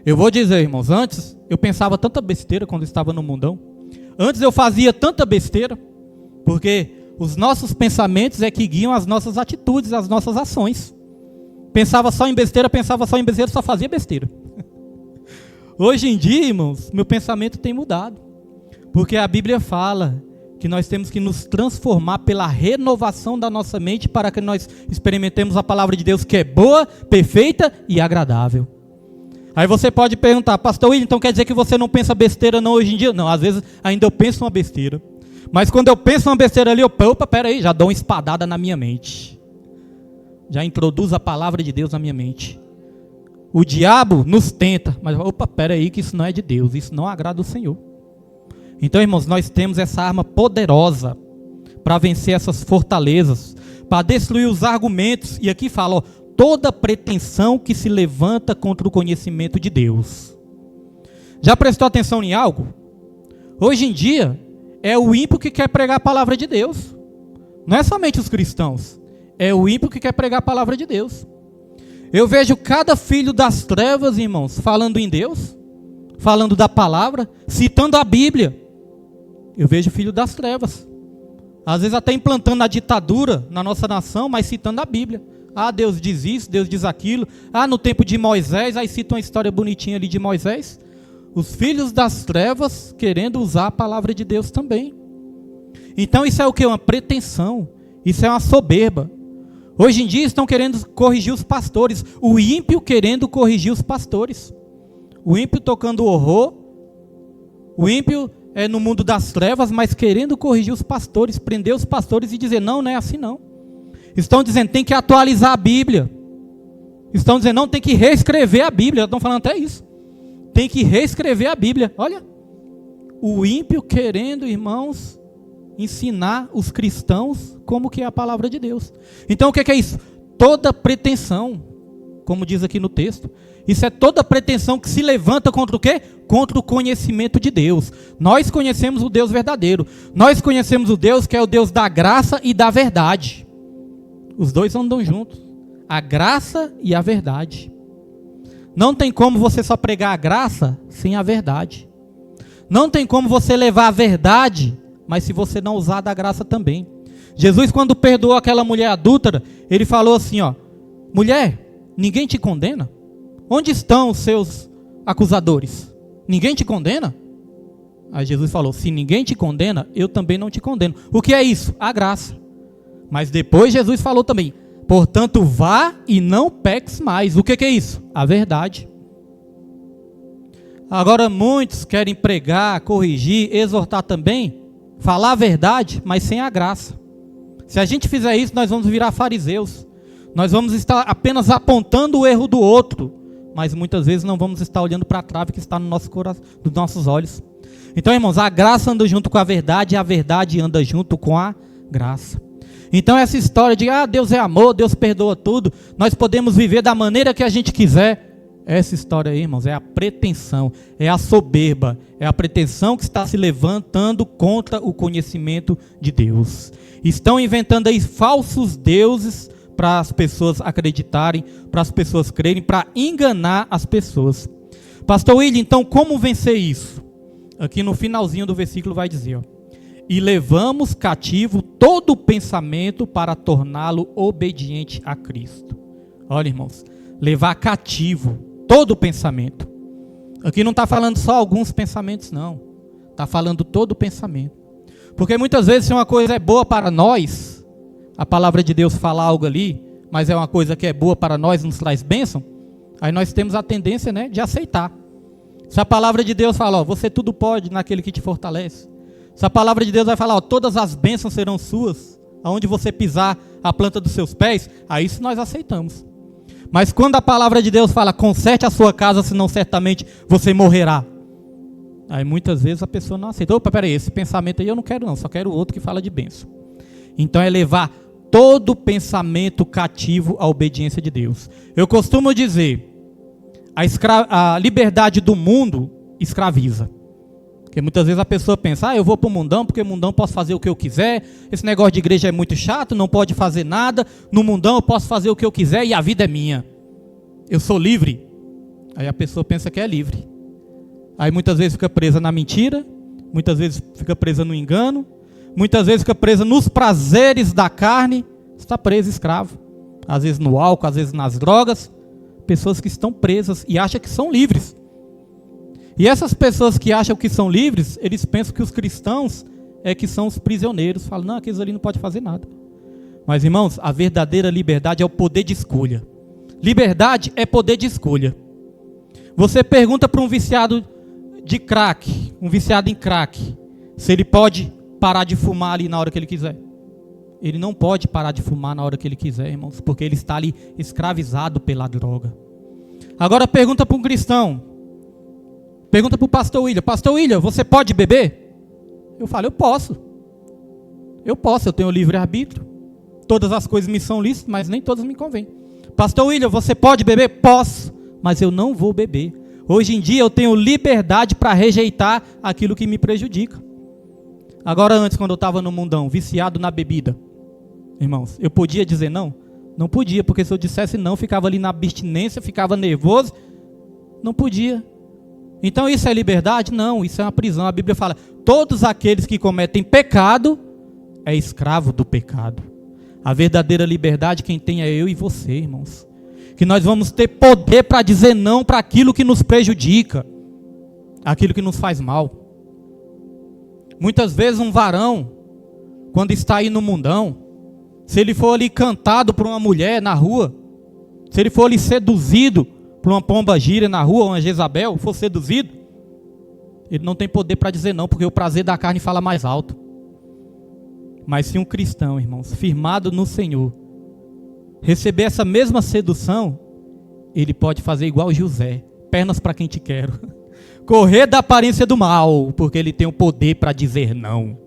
Eu vou dizer, irmãos, antes eu pensava tanta besteira quando estava no mundão. Antes eu fazia tanta besteira, porque os nossos pensamentos é que guiam as nossas atitudes, as nossas ações. Pensava só em besteira, só fazia besteira. Hoje em dia, irmãos, meu pensamento tem mudado. Porque a Bíblia fala que nós temos que nos transformar pela renovação da nossa mente para que nós experimentemos a palavra de Deus que é boa, perfeita e agradável. Aí você pode perguntar, pastor William, então quer dizer que você não pensa besteira não hoje em dia? Não, às vezes ainda eu penso uma besteira. Mas quando eu penso uma besteira ali, opa, peraí, já dou uma espadada na minha mente. Já introduz a palavra de Deus na minha mente. O diabo nos tenta, mas opa, peraí que isso não é de Deus, isso não agrada o Senhor. Então, irmãos, nós temos essa arma poderosa para vencer essas fortalezas, para destruir os argumentos. E aqui fala, ó, toda pretensão que se levanta contra o conhecimento de Deus. Já prestou atenção em algo? Hoje em dia, é o ímpio que quer pregar a palavra de Deus. Não é somente os cristãos. É o ímpio que quer pregar a palavra de Deus. Eu vejo cada filho das trevas, irmãos, falando em Deus, falando da palavra, citando a Bíblia. Eu vejo filho das trevas. Às vezes até implantando a ditadura na nossa nação, mas citando a Bíblia. Ah, Deus diz isso, Deus diz aquilo. Ah, no tempo de Moisés, aí cita uma história bonitinha ali de Moisés. Os filhos das trevas querendo usar a palavra de Deus também. Então isso é o que? Uma pretensão. Isso é uma soberba. Hoje em dia estão querendo corrigir os pastores. O ímpio querendo corrigir os pastores. O ímpio tocando horror. O ímpio é no mundo das trevas, mas querendo corrigir os pastores, prender os pastores e dizer, não, não é assim não. Estão dizendo, tem que atualizar a Bíblia. Estão dizendo, não, tem que reescrever a Bíblia. Estão falando até isso. Tem que reescrever a Bíblia. Olha, o ímpio querendo, irmãos, ensinar os cristãos como que é a palavra de Deus. Então o que é isso? Toda pretensão, como diz aqui no texto, isso é toda pretensão que se levanta contra o quê? Contra o conhecimento de Deus. Nós conhecemos o Deus verdadeiro. Nós conhecemos o Deus que é o Deus da graça e da verdade. Os dois andam juntos. A graça e a verdade. Não tem como você só pregar a graça sem a verdade. Não tem como você levar a verdade, mas se você não usar da graça também. Jesus, quando perdoou aquela mulher adúltera, ele falou assim, ó, mulher, ninguém te condena? Onde estão os seus acusadores? Ninguém te condena? Aí Jesus falou, se ninguém te condena, eu também não te condeno. O que é isso? A graça. Mas depois Jesus falou também, portanto vá e não peques mais. O que é isso? A verdade. Agora muitos querem pregar, corrigir, exortar também, falar a verdade, mas sem a graça. Se a gente fizer isso, nós vamos virar fariseus. Nós vamos estar apenas apontando o erro do outro, mas muitas vezes não vamos estar olhando para a trave que está no nosso coração, nos nossos olhos. Então, irmãos, a graça anda junto com a verdade e a verdade anda junto com a graça. Então essa história de, Deus é amor, Deus perdoa tudo, nós podemos viver da maneira que a gente quiser. Essa história aí, irmãos, é a pretensão, é a soberba, é a pretensão que está se levantando contra o conhecimento de Deus. Estão inventando aí falsos deuses para as pessoas acreditarem, para as pessoas crerem, para enganar as pessoas. Pastor William, então como vencer isso? Aqui no finalzinho do versículo vai dizer, ó, e levamos cativo todo o pensamento para torná-lo obediente a Cristo. Olha, irmãos, levar cativo todo o pensamento. Aqui não está falando só alguns pensamentos, não. Está falando todo o pensamento. Porque muitas vezes se uma coisa é boa para nós, a palavra de Deus fala algo ali, mas é uma coisa que é boa para nós, nos traz bênção, aí nós temos a tendência, né, de aceitar. Se a palavra de Deus fala, você tudo pode naquele que te fortalece. Se a palavra de Deus vai falar, todas as bênçãos serão suas, aonde você pisar a planta dos seus pés, aí isso nós aceitamos. Mas quando a palavra de Deus fala, conserte a sua casa, senão certamente você morrerá. Aí muitas vezes a pessoa não aceita. Opa, peraí, esse pensamento aí eu não quero não, só quero outro que fala de bênção. Então é levar todo pensamento cativo à obediência de Deus. Eu costumo dizer, a liberdade do mundo escraviza. Porque muitas vezes a pessoa pensa, eu vou para o mundão, porque no mundão eu posso fazer o que eu quiser, esse negócio de igreja é muito chato, não pode fazer nada, no mundão eu posso fazer o que eu quiser e a vida é minha. Eu sou livre. Aí a pessoa pensa que é livre. Aí muitas vezes fica presa na mentira, muitas vezes fica presa no engano, muitas vezes fica presa nos prazeres da carne, está preso, escravo. Às vezes no álcool, às vezes nas drogas. Pessoas que estão presas e acham que são livres. E essas pessoas que acham que são livres, eles pensam que os cristãos é que são os prisioneiros. Falam, não, aqueles ali não podem fazer nada. Mas, irmãos, a verdadeira liberdade é o poder de escolha. Liberdade é poder de escolha. Você pergunta para um viciado de crack, um viciado em crack, se ele pode parar de fumar ali na hora que ele quiser. Ele não pode parar de fumar na hora que ele quiser, irmãos, porque ele está ali escravizado pela droga. Agora pergunta para um cristão, pergunta para o pastor William, você pode beber? Eu falo, eu posso, eu tenho livre-arbítrio, todas as coisas me são lícitas, mas nem todas me convêm. Pastor William, você pode beber? Posso, mas eu não vou beber. Hoje em dia eu tenho liberdade para rejeitar aquilo que me prejudica. Agora antes, quando eu estava no mundão, viciado na bebida, irmãos, eu podia dizer não? Não podia, porque se eu dissesse não, ficava ali na abstinência, ficava nervoso, não podia. Então isso é liberdade? Não, isso é uma prisão. A Bíblia fala, todos aqueles que cometem pecado, é escravo do pecado. A verdadeira liberdade quem tem é eu e você, irmãos. Que nós vamos ter poder para dizer não para aquilo que nos prejudica, aquilo que nos faz mal. Muitas vezes um varão quando está aí no mundão, se ele for ali cantado por uma mulher na rua, se ele for ali seduzido por uma pomba-gira na rua, uma Jezabel, for seduzido, ele não tem poder para dizer não, porque o prazer da carne fala mais alto. Mas se um cristão, irmãos, firmado no Senhor, receber essa mesma sedução, ele pode fazer igual José, pernas para quem te quero, correr da aparência do mal, porque ele tem o poder para dizer não,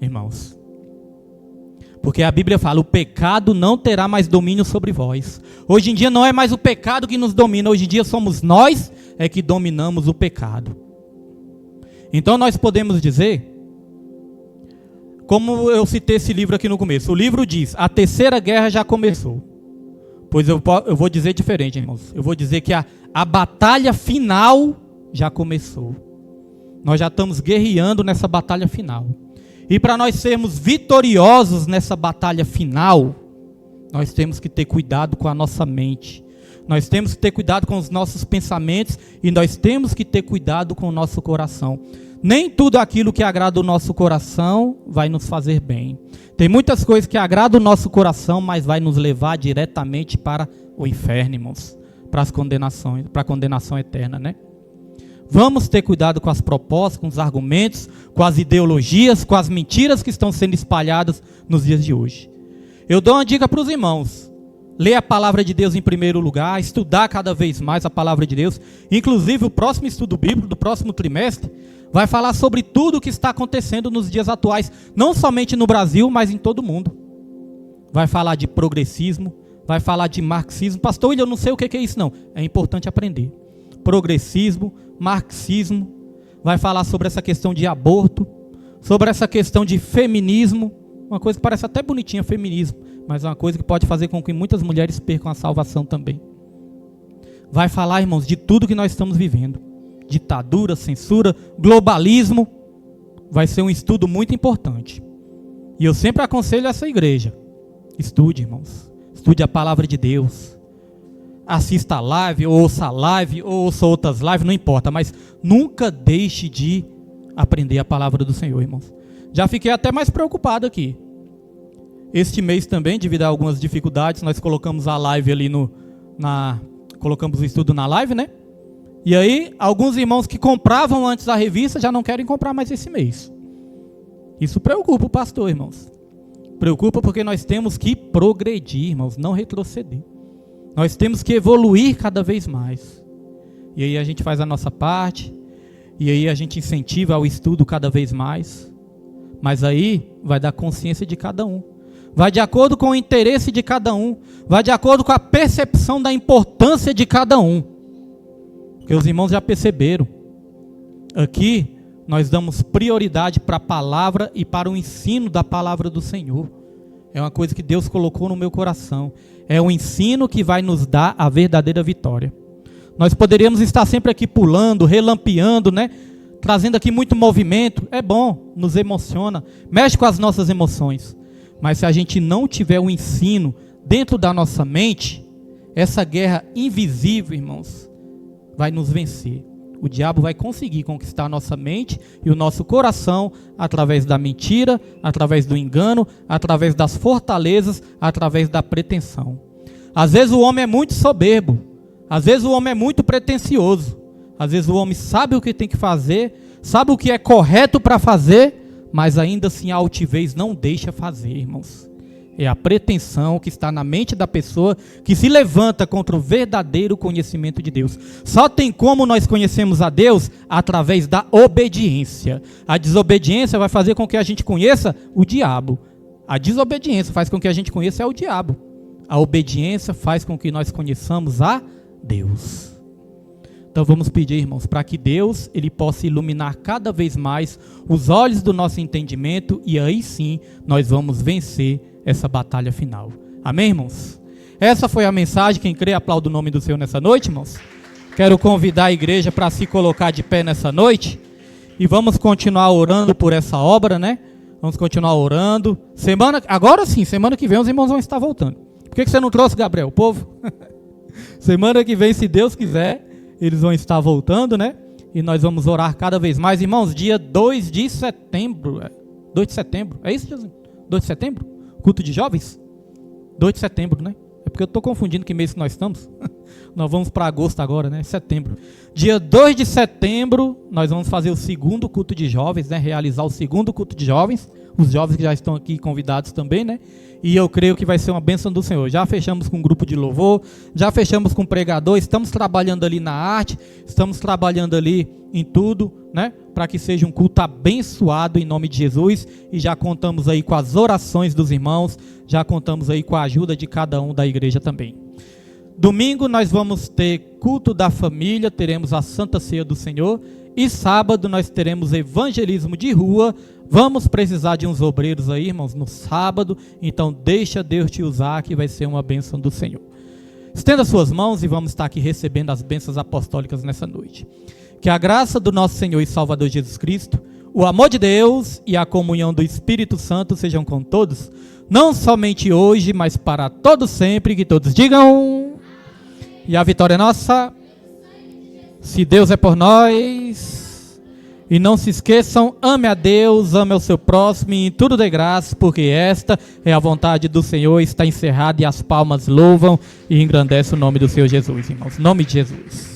irmãos. Porque a Bíblia fala, o pecado não terá mais domínio sobre vós. Hoje em dia não é mais o pecado que nos domina, hoje em dia somos nós que dominamos o pecado. Então nós podemos dizer, como eu citei esse livro aqui no começo, o livro diz, a terceira guerra já começou. Pois eu vou dizer diferente, irmãos. Eu vou dizer que a batalha final já começou. Nós já estamos guerreando nessa batalha final. E para nós sermos vitoriosos nessa batalha final, nós temos que ter cuidado com a nossa mente. Nós temos que ter cuidado com os nossos pensamentos e nós temos que ter cuidado com o nosso coração. Nem tudo aquilo que agrada o nosso coração vai nos fazer bem. Tem muitas coisas que agradam o nosso coração, mas vai nos levar diretamente para o inferno, irmãos. Para a condenação eterna, né? Vamos ter cuidado com as propostas, com os argumentos, com as ideologias, com as mentiras que estão sendo espalhadas nos dias de hoje. Eu dou uma dica para os irmãos. Ler a palavra de Deus em primeiro lugar, estudar cada vez mais a palavra de Deus. Inclusive o próximo estudo bíblico do próximo trimestre vai falar sobre tudo o que está acontecendo nos dias atuais, não somente no Brasil, mas em todo o mundo. Vai falar de progressismo, vai falar de marxismo. Pastor William, eu não sei o que é isso não. É importante aprender. Progressismo, marxismo, vai falar sobre essa questão de aborto, sobre essa questão de feminismo, uma coisa que parece até bonitinha, feminismo, mas é uma coisa que pode fazer com que muitas mulheres percam a salvação também. Vai falar, irmãos, de tudo que nós estamos vivendo. Ditadura, censura, globalismo. Vai ser um estudo muito importante. E eu sempre aconselho essa igreja. Estude, irmãos. Estude a palavra de Deus. Assista a live, ou ouça a live, ou ouça outras lives, não importa. Mas nunca deixe de aprender a palavra do Senhor, irmãos. Já fiquei até mais preocupado aqui. Este mês também, devido a algumas dificuldades, nós colocamos a live ali colocamos o estudo na live, né? E aí, alguns irmãos que compravam antes da revista já não querem comprar mais esse mês. Isso preocupa o pastor, irmãos. Preocupa porque nós temos que progredir, irmãos, não retroceder. Nós temos que evoluir cada vez mais. E aí a gente faz a nossa parte, e aí a gente incentiva ao estudo cada vez mais. Mas aí vai dar consciência de cada um. Vai de acordo com o interesse de cada um. Vai de acordo com a percepção da importância de cada um. Porque os irmãos já perceberam. Aqui nós damos prioridade para a palavra e para o ensino da palavra do Senhor. É uma coisa que Deus colocou no meu coração. É o ensino que vai nos dar a verdadeira vitória. Nós poderíamos estar sempre aqui pulando, relampeando, né? Trazendo aqui muito movimento. É bom, nos emociona, mexe com as nossas emoções. Mas se a gente não tiver o ensino dentro da nossa mente, essa guerra invisível, irmãos, vai nos vencer. O diabo vai conseguir conquistar a nossa mente e o nosso coração através da mentira, através do engano, através das fortalezas, através da pretensão. Às vezes o homem é muito soberbo, às vezes o homem é muito pretensioso, às vezes o homem sabe o que tem que fazer, sabe o que é correto para fazer, mas ainda assim a altivez não deixa fazer, irmãos. É a pretensão que está na mente da pessoa que se levanta contra o verdadeiro conhecimento de Deus. Só tem como nós conhecemos a Deus através da obediência. A desobediência vai fazer com que a gente conheça o diabo. A desobediência faz com que a gente conheça o diabo. A obediência faz com que nós conheçamos a Deus. Então vamos pedir, irmãos, para que Deus ele possa iluminar cada vez mais os olhos do nosso entendimento e aí sim nós vamos vencer essa batalha final. Amém, irmãos? Essa foi a mensagem. Quem crê, aplauda o nome do Senhor nessa noite, irmãos. Quero convidar a igreja para se colocar de pé nessa noite. E vamos continuar orando por essa obra, né? Vamos continuar orando. Agora sim, semana que vem os irmãos vão estar voltando. Por que você não trouxe, Gabriel? O povo? Semana que vem, se Deus quiser, eles vão estar voltando, né? E nós vamos orar cada vez mais. Irmãos, dia 2 de setembro... 2 de setembro. É isso, Jesus? 2 de setembro? Culto de jovens? 2 de setembro, né? É porque eu estou confundindo que mês que nós estamos. Nós vamos para agosto agora, né? Setembro. Dia 2 de setembro, nós vamos fazer o segundo culto de jovens, né? Realizar o segundo culto de jovens. Os jovens que já estão aqui convidados também, né? E eu creio que vai ser uma bênção do Senhor. Já fechamos com um grupo de louvor, já fechamos com um pregador, estamos trabalhando ali na arte, estamos trabalhando ali em tudo, né? Para que seja um culto abençoado em nome de Jesus. E já contamos aí com as orações dos irmãos, já contamos aí com a ajuda de cada um da igreja também. Domingo nós vamos ter culto da família, teremos a Santa Ceia do Senhor. E sábado nós teremos evangelismo de rua. Vamos precisar de uns obreiros aí, irmãos, no sábado. Então deixa Deus te usar, que vai ser uma bênção do Senhor. Estenda suas mãos e vamos estar aqui recebendo as bênçãos apostólicas nessa noite. Que a graça do nosso Senhor e Salvador Jesus Cristo, o amor de Deus e a comunhão do Espírito Santo sejam com todos, não somente hoje, mas para todos sempre. Que todos digam: e a vitória é nossa. Se Deus é por nós. E não se esqueçam, ame a Deus, ame ao seu próximo e em tudo dê graça, porque esta é a vontade do Senhor. Está encerrada e as palmas louvam e engrandecem o nome do Senhor Jesus, irmãos. Em nome de Jesus.